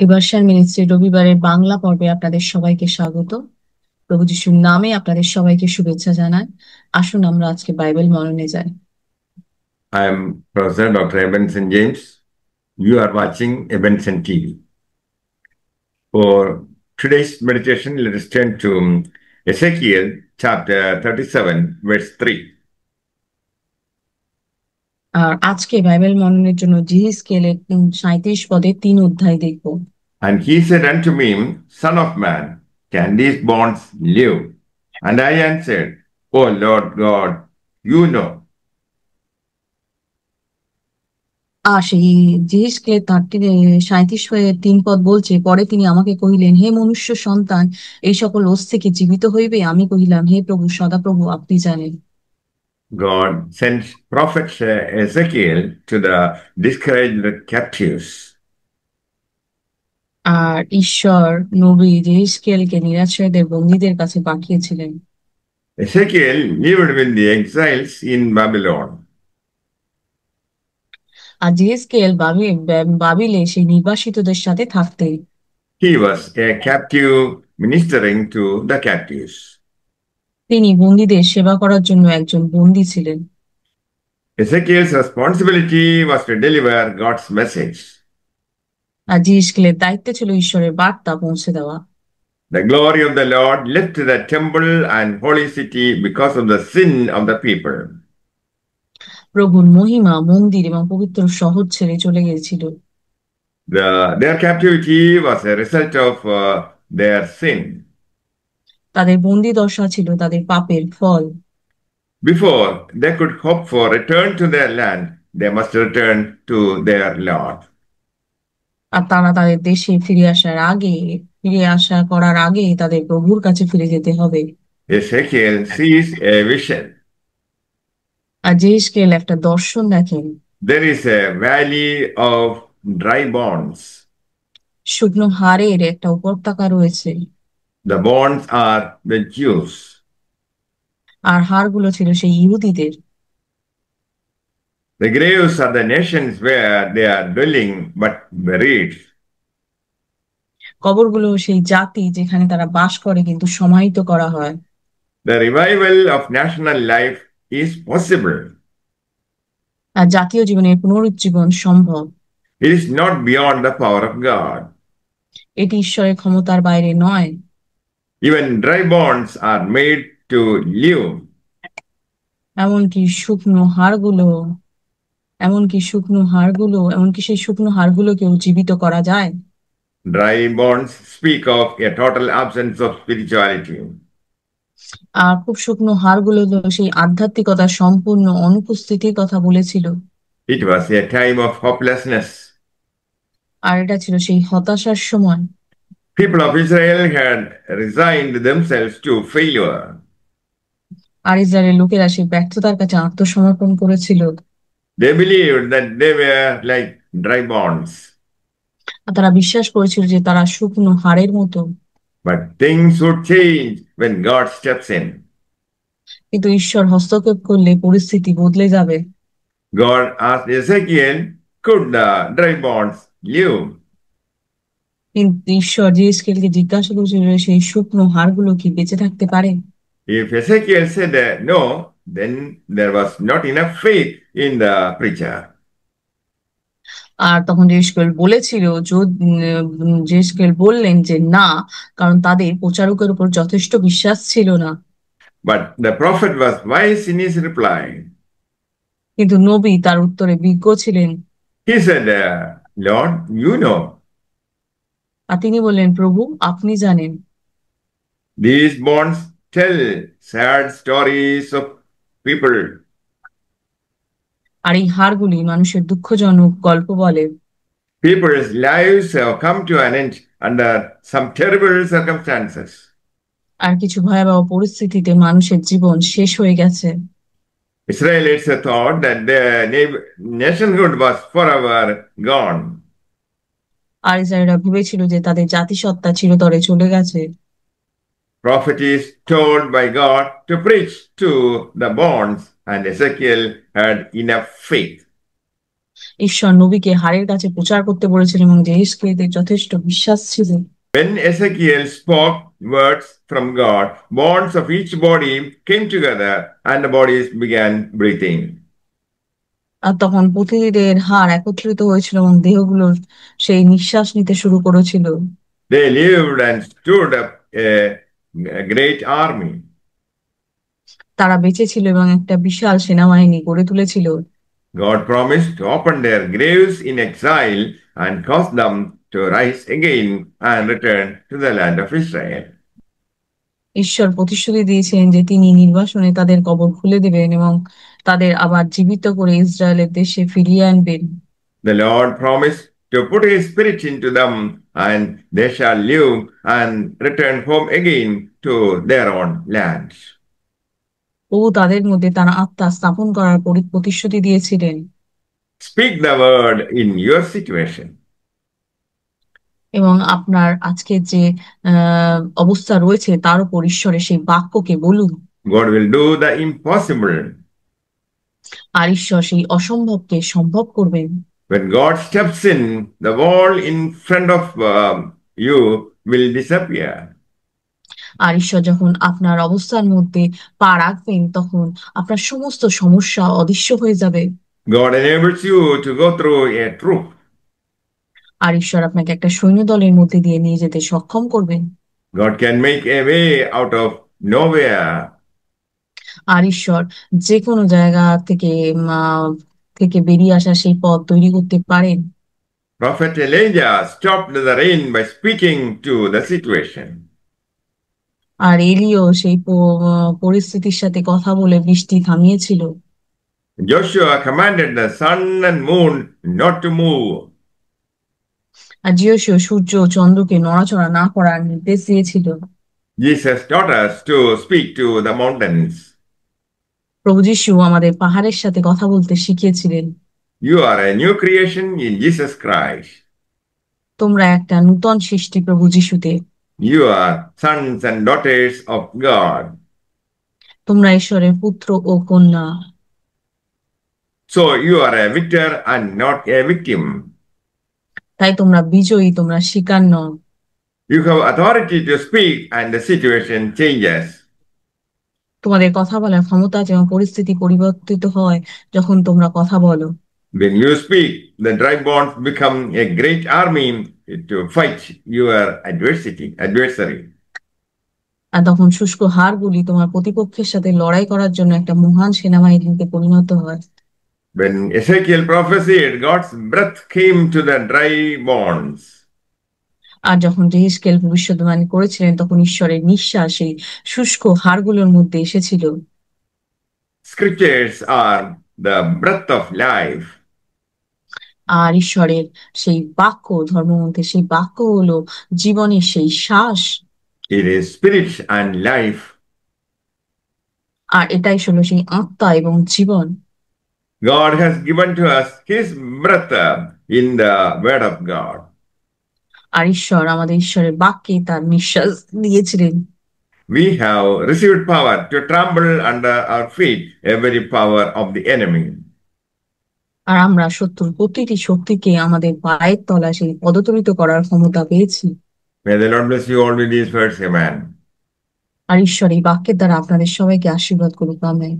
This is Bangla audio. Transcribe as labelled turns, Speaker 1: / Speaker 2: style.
Speaker 1: ডিভার্সান মিনিস্ট্রি রবিবারের বাংলা পর্বে আপনাদের সবাইকে স্বাগত। প্রভু যিশুর নামে আপনাদের সবাইকে শুভেচ্ছা জানাই। আসুন আমরা আজকে বাইবেল মননে যাই।
Speaker 2: I am Professor Dr. Ebenson James. You are watching Ebenson TV. For today's meditation, let us turn to Ezekiel chapter 37, verse 3.
Speaker 1: আর আজকে বাইবেল মননের জন্য জিহিজকেলের 37 পদে 3 অধ্যায় দেখব।
Speaker 2: And he said unto me, Son of man, can these bonds live? And I answered, O Lord God, you know.
Speaker 1: আর সেই জিহিজকেলের 37 হয়ে 3 পদ বলছে, পরে তিনি আমাকে কহিলেন, হে মনুষ্য সন্তান, এই সকল অস্থি কি জীবিত হইবে? আমি কহিলাম, হে প্রভু, সদাপ্রভু, আপনি জানেন।
Speaker 2: God sent prophet Ezekiel to the discouraged captives.
Speaker 1: আর ঈশ্বর নবী জিহিজকেলকে নিরাশ্রয়দের বন্দীদের কাছে পাঠিয়েছিলেন।
Speaker 2: Ezekiel lived with the exiles in Babylon.
Speaker 1: আর জেহেজকেল বাবিলে সেই নির্বাসিতদের সাথে থাকতেন।
Speaker 2: He was a captive ministering to the captives.
Speaker 1: তিনি বন্দীদের সেবা করার জন্য একজন বন্দী ছিলেন।
Speaker 2: Ezekiel's responsibility was to deliver God's message.
Speaker 1: আর জেহেজকেলের দায়িত্ব ছিল ঈশ্বরের বার্তা পৌঁছে দেওয়া।
Speaker 2: The glory of the Lord left the temple and holy city because of the sin of the people.
Speaker 1: প্রভুর মহিমা মন্দির এবং পবিত্র শহর ছেড়ে চলে গিয়েছিল।
Speaker 2: Their captivity was a result of their sin.
Speaker 1: তাদের বন্দী দশা ছিল তাদের পাপের ফল।
Speaker 2: Before they could hope for return to their land, they must return to their Lord.
Speaker 1: আর তারা তাদের দেশে ফিরে আসা করার আগে তাদের প্রভুর কাছে ফিরে যেতে হবে।
Speaker 2: Ezekiel sees a vision.
Speaker 1: আর জেহেজকেল একটা দর্শন দেখেন।
Speaker 2: There is a valley of dry bones.
Speaker 1: শুকনো হাড়ের একটা উপত্যকা রয়েছে।
Speaker 2: The bonds are the Jews.
Speaker 1: আর হাড়গুলো ছিল সেই ইহুদিদের।
Speaker 2: The graves are the nations where they are dwelling but buried.
Speaker 1: কবরগুলো সেই জাতি যেখানে তারা বাস করে কিন্তু সমাহিত করা হয়।
Speaker 2: The revival of national life is possible.
Speaker 1: আর জাতীয় জীবনের পুনরুজ্জীবন সম্ভব।
Speaker 2: It is not beyond the power of God.
Speaker 1: এটি ঈশ্বরের ক্ষমতার বাইরে নয়।
Speaker 2: Even dry bones are made to live.
Speaker 1: এমনকি শুকনো হাড়গুলো এমনকি সেই শুকনো হাড়গুলোকেও জীবিত করা যায়।
Speaker 2: Dry bones speak of a total absence of spirituality.
Speaker 1: আর খুব শুকনো হাড়গুলো তো সেই আধ্যাত্মিকতার সম্পূর্ণ অনুপস্থিতির কথা বলেছিল।
Speaker 2: It was a time of hopelessness.
Speaker 1: আর এটা ছিল সেই হতাশার সময়।
Speaker 2: People of Israel had resigned themselves to failure.
Speaker 1: আর ইসরায়েলের লোকেরা সেই ব্যর্থতার কাছে আত্মসমর্পণ করেছিল।
Speaker 2: They believed that they were like dry bones.
Speaker 1: আর তারা বিশ্বাস করেছিল যে তারা শুকনো হাড়ের মতো।
Speaker 2: But things would change when God steps in.
Speaker 1: কিন্তু ঈশ্বর হস্তক্ষেপ করলে পরিস্থিতি বদলে যাবে।
Speaker 2: God asked Ezekiel, could the dry bones live?
Speaker 1: কিন্তু ঈশ্বর জিসকেলকে জিজ্ঞাসা করেছিল সেই শুকনো হাড়গুলো কি বেঁচে থাকতে পারে।
Speaker 2: If Ezekiel said no, then there was not enough faith in the preacher.
Speaker 1: আর তখন জিসকেল বললেন যে না, কারণ তাদের প্রচারকের উপর যথেষ্ট বিশ্বাস ছিল না।
Speaker 2: But the prophet was wise in his reply.
Speaker 1: কিন্তু নবী তার উত্তরে বিজ্ঞ ছিলেন।
Speaker 2: He said, Lord, you know.
Speaker 1: আর তিনি বললেন, প্রভু, আপনি জানেন।
Speaker 2: These bonds tell sad stories of people.
Speaker 1: আর এই হাড়গুলি মানুষের দুঃখজনক গল্প বলে।
Speaker 2: People's lives have come to an end under some terrible circumstances.
Speaker 1: আর কিছু ভয়াবহ পরিস্থিতিতে মানুষের জীবন শেষ হয়ে গেছে।
Speaker 2: Israelites thought that their nationhood was forever gone.
Speaker 1: আর ইসরায়েলরা ভেবেছিল যে তাদের জাতিসত্তা চিরতরে চলে গেছে।
Speaker 2: Prophet is told by God to preach to the bonds, and Ezekiel had enough faith.
Speaker 1: ঈশ্বর নবীকে হাড়ের কাছে প্রচার করতে বলেছিলেন এবং যেহেজকেলের যথেষ্ট বিশ্বাস ছিল।
Speaker 2: When Ezekiel spoke words from God, bonds of each body came together and the bodies began breathing.
Speaker 1: আর তখন প্রতিদের হাড় একত্রিত হয়েছিল এবং দেহগুলোর সেই নিঃশ্বাস নিতে শুরু করেছিল।
Speaker 2: They lived and stood up a great army.
Speaker 1: তারা বেঁচে ছিল এবং একটা বিশাল সেনাবাহিনী গড়ে তুলেছিল।
Speaker 2: God promised to open their graves in exile and cause them to rise again and return to the land of Israel.
Speaker 1: ঈশ্বর প্রতিশ্রুতি দিয়েছেন যে তিনি নির্বাসনে তাদের কবর খুলে দেবেন এবং তাদের আবার জীবিত করে ইসরায়েলের দেশে ফিরিয়ে আনবেন।
Speaker 2: The Lord promised to put his spirit into them and they shall live and return home again to their own lands.
Speaker 1: প্রভু তাদের মধ্যে তার আত্মা স্থাপন করার প্রতিশ্রুতি দিয়েছিলেন।
Speaker 2: Speak the word in your situation.
Speaker 1: এবং আপনার আজকের যে অবস্থা রয়েছে তার উপর ঈশ্বরের সেই বাক্যকে বলুন।
Speaker 2: God will do the impossible.
Speaker 1: আর ঈশ্বর সেই অসম্ভবকে সম্ভব করবেন।
Speaker 2: When God steps in, the wall in front of you will disappear.
Speaker 1: আর ঈশ্বর যখন আপনার অবস্থার মধ্যে পা রাখবেন তখন আপনার সমস্ত সমস্যা অদৃশ্য হয়ে যাবে।
Speaker 2: God enables you to go through a troop.
Speaker 1: আর ঈশ্বর আপনাকে একটা সৈন্যদলের মধ্যে দিয়ে নিয়ে যেতে সক্ষম করবেন।
Speaker 2: God can make a way out of nowhere.
Speaker 1: আর ঈশ্বর যে কোনো জায়গা থেকে থেকে বেরিয়ে আসা সেই পথ তৈরি করতে পারেন।
Speaker 2: Prophet Elijah stopped the rain by speaking to the situation.
Speaker 1: আর এলিও সেই পরিস্থিতির সাথে কথা বলে বৃষ্টি থামিয়েছিল।
Speaker 2: Joshua commanded the sun and moon not to move.
Speaker 1: আর যিশু সূর্য ও চন্দ্রকে নড়াচড়া না করার নির্দেশ দিয়েছিল।
Speaker 2: Jesus taught us to speak to the mountains.
Speaker 1: প্রভু যিশু আমাদের পাহাড়ের সাথে কথা বলতে শিখিয়েছিলেন।
Speaker 2: You are a new creation in Jesus Christ.
Speaker 1: তোমরা একটা নূতন সৃষ্টি প্রভু যিশুতে।
Speaker 2: You are sons and daughters of God.
Speaker 1: তোমরা ঈশ্বরের পুত্র ও কন্যা।
Speaker 2: So you are a victor and not a victim.
Speaker 1: তাই তোমরা বিজয়ী, তোমরা শিকার নও।
Speaker 2: You have authority to speak and the situation changes.
Speaker 1: তোমাদের কথা বলার ক্ষমতা আছে এবং পরিস্থিতি পরিবর্তিত হয় যখন তোমরা কথা বলো।
Speaker 2: When you speak, the dry bones become a great army to fight your adversary.
Speaker 1: আর তখন শুষ্ক হাড়গুলি তোমার প্রতিপক্ষের সাথে লড়াই করার জন্য একটা মহান সেনাবাহিনীতে পরিণত হয়।
Speaker 2: When Ezekiel prophesied, God's breath came to the dry bones.
Speaker 1: আর যখন যেহেজকেল ভবিষ্যদ্বাণী করেছিলেন তখন ঈশ্বরের নিঃশ্বাস এই শুষ্ক হাড়গুলোর মধ্যে এসেছিল।
Speaker 2: Scriptures are the breath of life.
Speaker 1: আর ঈশ্বরের সেই বাক্য, ধর্মগ্রন্থের সেই বাক্য হলো জীবনের সেই শ্বাস।
Speaker 2: It is spirit and life.
Speaker 1: আর এটাই হলো সেই আত্মা এবং জীবন।
Speaker 2: God has given to us his breath in the word of God.
Speaker 1: আর ঈশ্বর আমাদের ঈশ্বরের বাক্যে তার নিঃশ্বাস দিয়েছিলেন।
Speaker 2: We have received power to trample under our feet every power of the enemy.
Speaker 1: আর আমরা শত্রুর প্রতিটি শক্তিকে আমাদের পায়ের তলা সেই পদতলিত করার ক্ষমতা পেয়েছি।
Speaker 2: May the Lord bless you all with these words. Amen.
Speaker 1: আর ঈশ্বর এই বাক্যের দ্বারা আপনাদের সবাইকে আশীর্বাদ করুক। আমেন।